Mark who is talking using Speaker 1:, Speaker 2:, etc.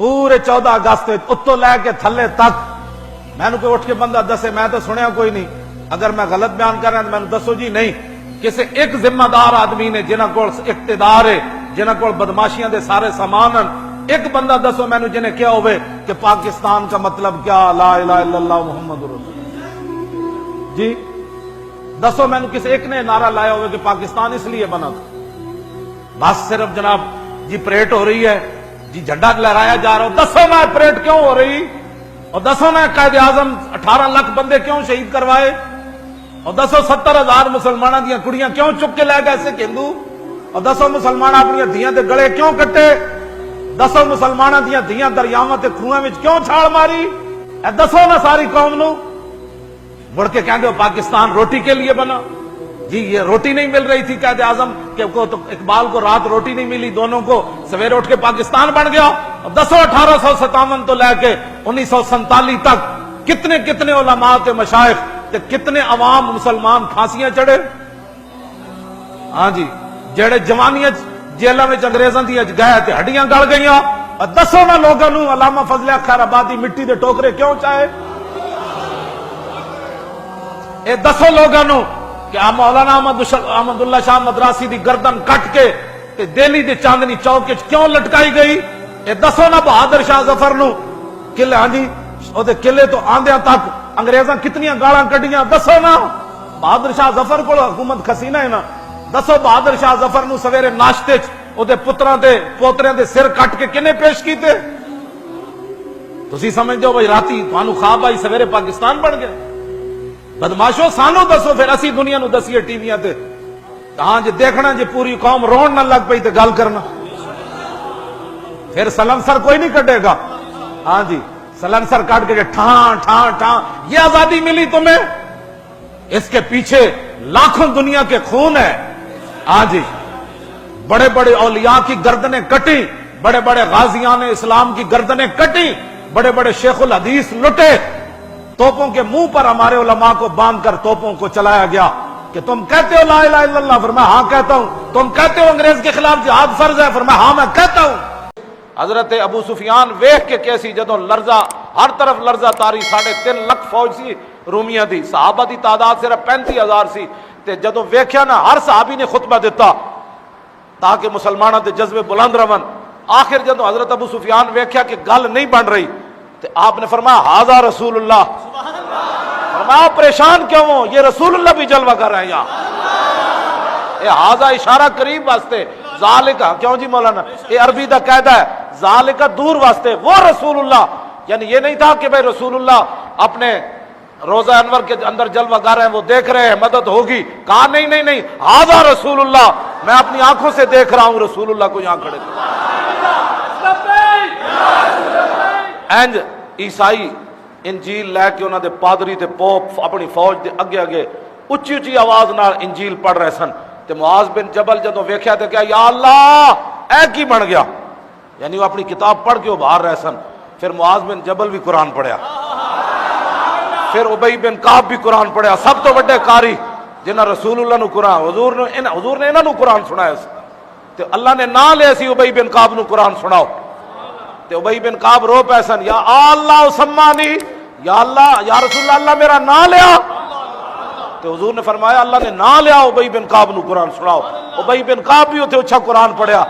Speaker 1: پورے 14 اگست اتو لے کے تھلے تک مینو کوئی اٹھ کے بندہ دسے، میں تو سنیا کوئی نہیں، اگر میں غلط بیان کر رہا ہوں تو مینو دسو جی نہیں، کسی ایک ذمہ دار آدمی نے جنہاں کول اقتدار ہے، جنہاں کول بدماشیاں دے سارے سامان ہیں، ایک بندہ دسو مینو جنہیں کیا ہوئے کہ پاکستان کا مطلب کیا، لا الہ الا اللہ محمد رسول اللہ، جی دسو مینو کسی ایک نے نعرہ لایا ہوئے کہ پاکستان اس لیے بنا تھا؟ بس صرف جناب جی پریڈ ہو رہی ہے، جی جھنڈا لہرایا جا رہا ہو، دسو میں پریڈ کیوں ہو رہی، اور دسو میں قائد اعظم 18 لاکھ بندے کیوں شہید کروائے، اور دسو 70,000 مسلمانوں دیا کڑیاں کیوں چک کے لے گئے ایسے ہندو، اور دسو مسلمان اپنی دھیاں دے گلے کیوں کٹے، دسو مسلمانوں دیا دھیاں دریاواں تے کھوئیں وچ کیوں چھال ماری، اے دسو نہ ساری قوم نو، مڑ کے کہندے ہو پاکستان روٹی کے لیے بنا، جی یہ روٹی نہیں مل رہی تھی قائد اعظم کہ تو اقبال کو رات روٹی نہیں ملی، دونوں کو سویرے اٹھ کے پاکستان بن گیا، اور دسو 1857 تو لے کے 1947 تک کتنے کتنے علماء تے مشائخ تے کتنے عوام مسلمان پھانسیاں چڑھے، ہاں جی جڑے جوانیاں جیلوں میں انگریزاں دی گئے تے ہڈیاں گل گئیاں، اور دسو نہ لوگوں نو علامہ فضل خیر آبادی مٹی دے ٹوکرے کیوں چاہے، اے دسو لوگوں نو کہ مولانا احمد اللہ شاہ مدراسی دی گردن کٹ کے تے دہلی دے چاندنی چوک کیوں لٹکائی گئی، اے دسو نہ بہادر شاہ ظفر نو قلعے، ہاں جی او دے قلعے تو آندیاں تک انگریزاں کتنیاں گالاں کڈیاں، دسو نا بہادر شاہ ظفر کو حکومت کھسینہ ہے نا، دسو بہادر شاہ ظفر نو سویرے ناشتے او دے پتراں دے پوتریاں دے سر کٹ کے کنے پیش کیتے، تسی سمجھدے ہو بھائی راتی تانوں خواب آئی سویرے پاکستان بن گیا، بدماشو سانو دسو پھر اسی دنیا نو دسیے ٹی ویاں تے، ہاں جی دیکھنا جی پوری قوم رون نہ لگ پئی تے گل کرنا، پھر سلنسر کوئی نہیں کٹے گا، ہاں جی سلنسر کٹ کے ٹھان ٹھان ٹھان، یہ آزادی ملی تمہیں، اس کے پیچھے لاکھوں دنیا کے خون ہے، ہاں جی بڑے بڑے اولیاء کی گردنیں کٹی، بڑے بڑے غازیان اسلام کی گردنیں کٹی، بڑے بڑے شیخ الحدیث لٹے، توپوں کے منہ پر ہمارے علماء کو باندھ کر توپوں کو چلایا گیا کہ تم کہتے ہو لا الہ الا اللہ، فرمایا ہاں کہتا ہوں، تم کہتے ہو انگریز کے خلاف جہاد فرض ہے، فرمایا ہاں میں کہتا ہوں۔ حضرت ابو سفیان ویکھ کے کیسی جدوں لرزہ ہر طرف لرزہ تاری، 3.5 لاکھ فوج سی رومیاں دی، صحابہ دی تعداد صرف 35,000 سی، تے جدوں ویکھیا نا ہر صحابی نے خطبہ دیتا تاکہ مسلمانوں دے جذبے بلند رہن، آخر جدوں حضرت ابو سفیان ویکھیا کہ گل نہیں بن رہی تے آپ نے فرمایا ھذا رسول اللہ، فرمایا پریشان کیوں ہو، یہ رسول اللہ بھی جلوہ کر رہے ہیں یہاں، اے ھذا اشارہ قریب واسطے، ذالک کیوں جی مولانا یہ عربی دا قاعدہ ہے، ذالک دور واسطے، وہ رسول اللہ، یعنی یہ نہیں تھا کہ بھائی رسول اللہ اپنے روزہ انور کے اندر جلوہ گر ہیں وہ دیکھ رہے ہیں مدد ہوگی، کہا نہیں نہیں نہیں ھذا رسول اللہ، میں اپنی آنکھوں سے دیکھ رہا ہوں رسول اللہ کو یہاں کھڑے، اینج عیسائی انجیل لے کے انہوں دے پادری تے پوپ اپنی فوج دے اگے اگے اچھی اچھی آواز نال انجیل پڑھ رہے سن، تے معاذ بن جبل جدوں ویکھیا تے کہا یا اللہ اے کی بن گیا، یعنی وہ اپنی کتاب پڑھ کے وہ باہر رہے سن، پھر معاذ بن جبل بھی قرآن پڑھیا، پھر ابی بن کعب بھی قرآن پڑھیا، سب تو بڑے قاری جنہاں رسول اللہ نو قرآن حضور نے انہاں نو قرآن سنایا سی، تے اللہ نے نام لے سی ابی بن کعب نو قرآن سناؤ، تے ابی بن کعب رو پے سن، یا اللہ سمانی، یا اللہ یا رسول اللہ اللہ میرا نام لیا، تے حضور نے فرمایا اللہ نے نام لیا ابی بن کعب نو قرآن سناؤ، ابی بن کعب بھی اتنے اچھا قرآن پڑھیا،